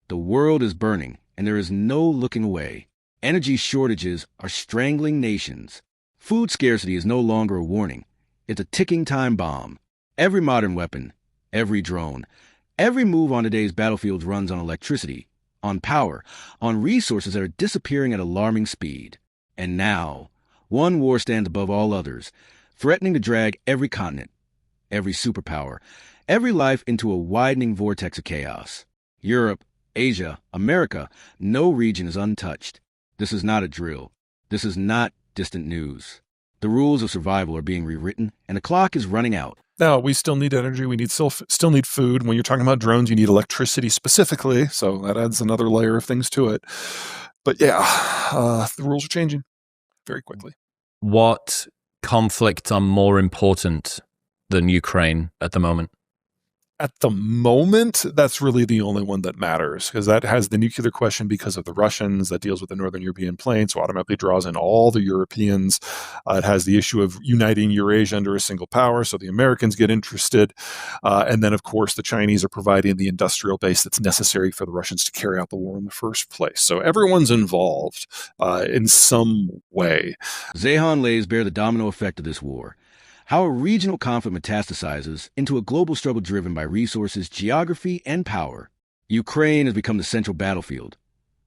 The world is burning, and there is no looking away. Energy shortages are strangling nations. Food scarcity is no longer a warning. It's a ticking time bomb. Every modern weapon, every drone, every move on today's battlefields runs on electricity, on power, on resources that are disappearing at alarming speed. And now, one war stands above all others, threatening to drag every continent, every superpower, every life into a widening vortex of chaos. Europe, Asia, America, no region is untouched. This is not a drill. This is not distant news. The rules of survival are being rewritten, and the clock is running out. Now, we still need energy. We still need food. When you're talking about drones, you need electricity specifically, so that adds another layer of things to it. But yeah, the rules are changing very quickly. What conflicts are more important than Ukraine at the moment? At the moment, that's really the only one that matters, because that has the nuclear question because of the Russians, that deals with the Northern European plain, so automatically draws in all the Europeans. It has the issue of uniting Eurasia under a single power, so the Americans get interested. And then, of course, the Chinese are providing the industrial base that's necessary for the Russians to carry out the war in the first place. So everyone's involved in some way. Zeihan lays bare the domino effect of this war. How a regional conflict metastasizes into a global struggle driven by resources, geography, and power. Ukraine has become the central battlefield,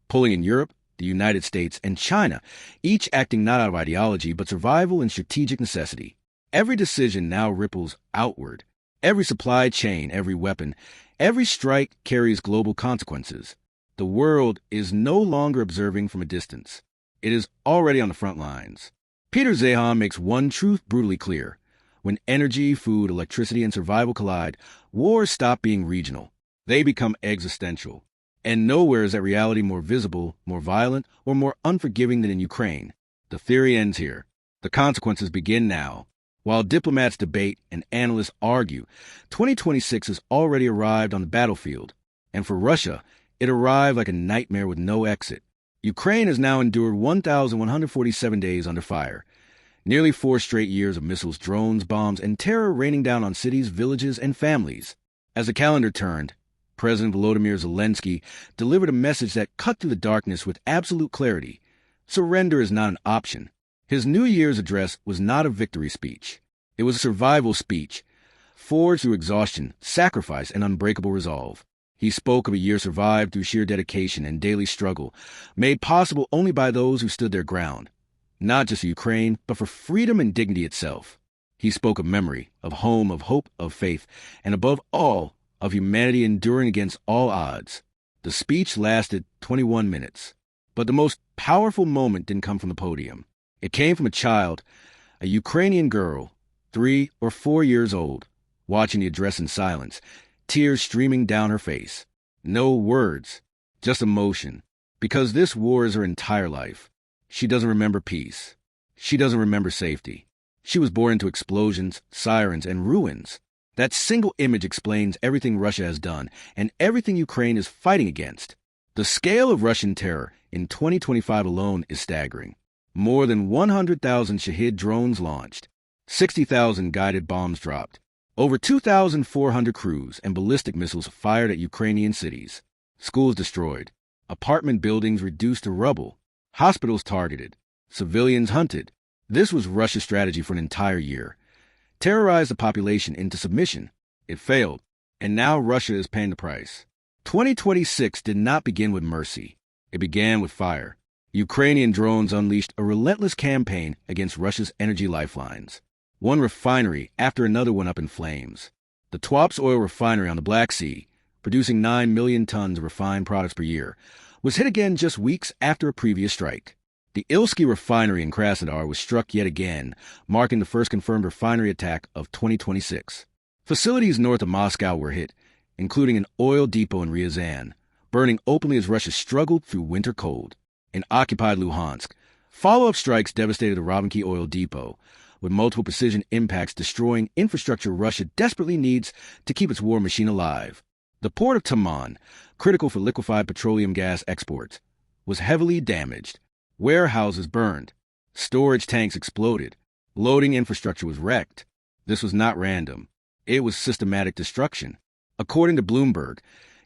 pulling in Europe, the United States, and China, each acting not out of ideology but survival and strategic necessity. Every decision now ripples outward. Every supply chain, every weapon, every strike carries global consequences. The world is no longer observing from a distance. It is already on the front lines. Peter Zeihan makes one truth brutally clear. When energy, food, electricity, and survival collide, wars stop being regional. They become existential. And nowhere is that reality more visible, more violent, or more unforgiving than in Ukraine. The theory ends here. The consequences begin now. While diplomats debate and analysts argue, 2026 has already arrived on the battlefield. And for Russia, it arrived like a nightmare with no exit. Ukraine has now endured 1,147 days under fire. Nearly 4 straight years of missiles, drones, bombs, and terror raining down on cities, villages, and families. As the calendar turned, President Volodymyr Zelensky delivered a message that cut through the darkness with absolute clarity. Surrender is not an option. His New Year's address was not a victory speech. It was a survival speech, forged through exhaustion, sacrifice, and unbreakable resolve. He spoke of a year survived through sheer dedication and daily struggle, made possible only by those who stood their ground. Not just for Ukraine, but for freedom and dignity itself. He spoke of memory, of home, of hope, of faith, and above all, of humanity enduring against all odds. The speech lasted 21 minutes. But the most powerful moment didn't come from the podium. It came from a child, a Ukrainian girl, 3 or 4 years old, watching the address in silence, tears streaming down her face. No words, just emotion. Because this war is her entire life. She doesn't remember peace. She doesn't remember safety. She was born into explosions, sirens, and ruins. That single image explains everything Russia has done and everything Ukraine is fighting against. The scale of Russian terror in 2025 alone is staggering. More than 100,000 Shahid drones launched, 60,000 guided bombs dropped, over 2,400 cruise and ballistic missiles fired at Ukrainian cities, schools destroyed, apartment buildings reduced to rubble, hospitals targeted, civilians hunted. This was Russia's strategy for an entire year. Terrorize the population into submission. It failed, and now Russia is paying the price. 2026 did not begin with mercy. It began with fire. Ukrainian drones unleashed a relentless campaign against Russia's energy lifelines. One refinery after another went up in flames. The Tuapse oil refinery on the Black Sea, producing 9 million tons of refined products per year, was hit again just weeks after a previous strike. The Ilsky refinery in Krasnodar was struck yet again, marking the first confirmed refinery attack of 2026. Facilities north of Moscow were hit, including an oil depot in Ryazan, burning openly as Russia struggled through winter cold. In occupied Luhansk, follow-up strikes devastated the Rovinky oil depot, with multiple precision impacts destroying infrastructure Russia desperately needs to keep its war machine alive. The port of Taman, critical for liquefied petroleum gas exports, was heavily damaged. Warehouses burned. Storage tanks exploded. Loading infrastructure was wrecked. This was not random. It was systematic destruction. According to Bloomberg,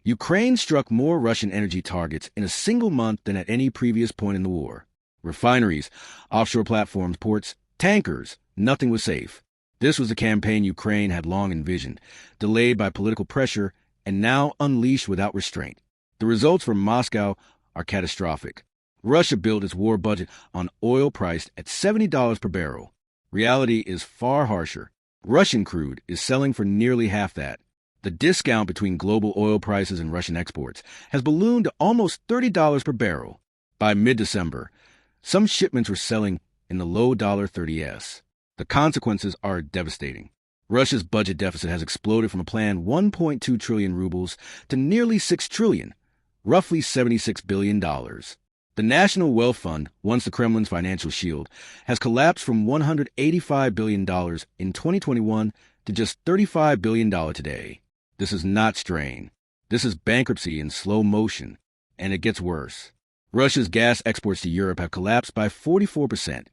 Ukraine struck more Russian energy targets in a single month than at any previous point in the war. Refineries, offshore platforms, ports, tankers, nothing was safe. This was a campaign Ukraine had long envisioned, delayed by political pressure, and now unleashed without restraint. The results from Moscow are catastrophic. Russia built its war budget on oil priced at $70 per barrel. Reality is far harsher. Russian crude is selling for nearly half that. The discount between global oil prices and Russian exports has ballooned to almost $30 per barrel. By mid-December, some shipments were selling in the low $30s. The consequences are devastating. Russia's budget deficit has exploded from a planned 1.2 trillion rubles to nearly 6 trillion, roughly $76 billion. The National Wealth Fund, once the Kremlin's financial shield, has collapsed from $185 billion in 2021 to just $35 billion today. This is not strain. This is bankruptcy in slow motion, and it gets worse. Russia's gas exports to Europe have collapsed by 44%,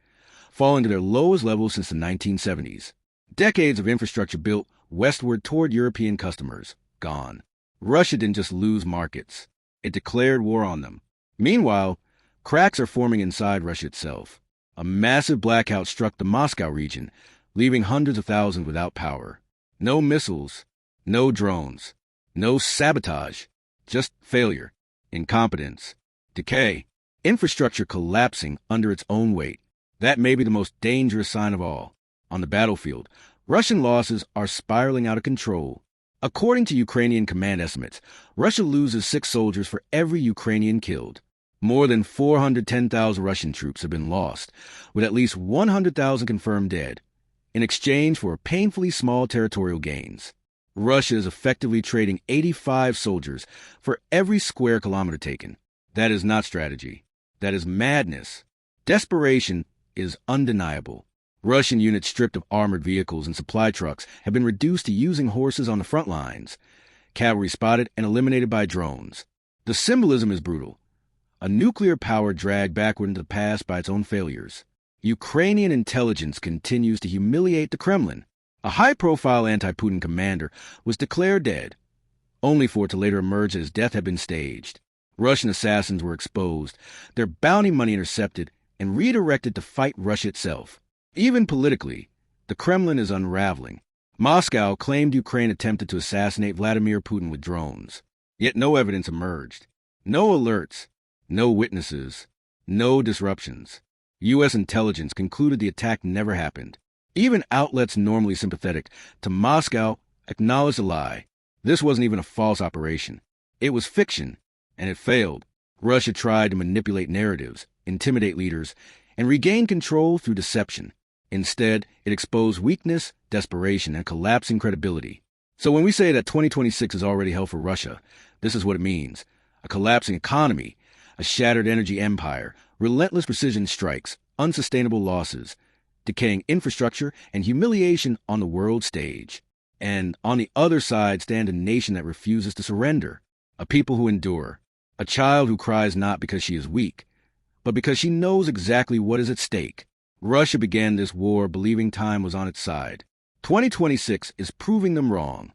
falling to their lowest level since the 1970s. Decades of infrastructure built westward toward European customers, gone. Russia didn't just lose markets. It declared war on them. Meanwhile, cracks are forming inside Russia itself. A massive blackout struck the Moscow region, leaving hundreds of thousands without power. No missiles, no drones, no sabotage, just failure, incompetence, decay, infrastructure collapsing under its own weight. That may be the most dangerous sign of all. On the battlefield, Russian losses are spiraling out of control. According to Ukrainian command estimates, Russia loses 6 soldiers for every Ukrainian killed. More than 410,000 Russian troops have been lost, with at least 100,000 confirmed dead, in exchange for painfully small territorial gains. Russia is effectively trading 85 soldiers for every square kilometer taken. That is not strategy. That is madness. Desperation is undeniable. Russian units stripped of armored vehicles and supply trucks have been reduced to using horses on the front lines. Cavalry spotted and eliminated by drones. The symbolism is brutal. A nuclear power dragged backward into the past by its own failures. Ukrainian intelligence continues to humiliate the Kremlin. A high-profile anti-Putin commander was declared dead, only for it to later emerge that his death had been staged. Russian assassins were exposed, their bounty money intercepted, and redirected to fight Russia itself. Even politically, the Kremlin is unraveling. Moscow claimed Ukraine attempted to assassinate Vladimir Putin with drones, yet no evidence emerged. No alerts, no witnesses, no disruptions. U.S. intelligence concluded the attack never happened. Even outlets normally sympathetic to Moscow acknowledged the lie. This wasn't even a false operation. It was fiction, and it failed. Russia tried to manipulate narratives, intimidate leaders, and regain control through deception. Instead, it exposed weakness, desperation, and collapsing credibility. So when we say that 2026 is already hell for Russia, this is what it means. A collapsing economy, a shattered energy empire, relentless precision strikes, unsustainable losses, decaying infrastructure, and humiliation on the world stage. And on the other side stand a nation that refuses to surrender, a people who endure, a child who cries not because she is weak, but because she knows exactly what is at stake. Russia began this war believing time was on its side. 2026 is proving them wrong.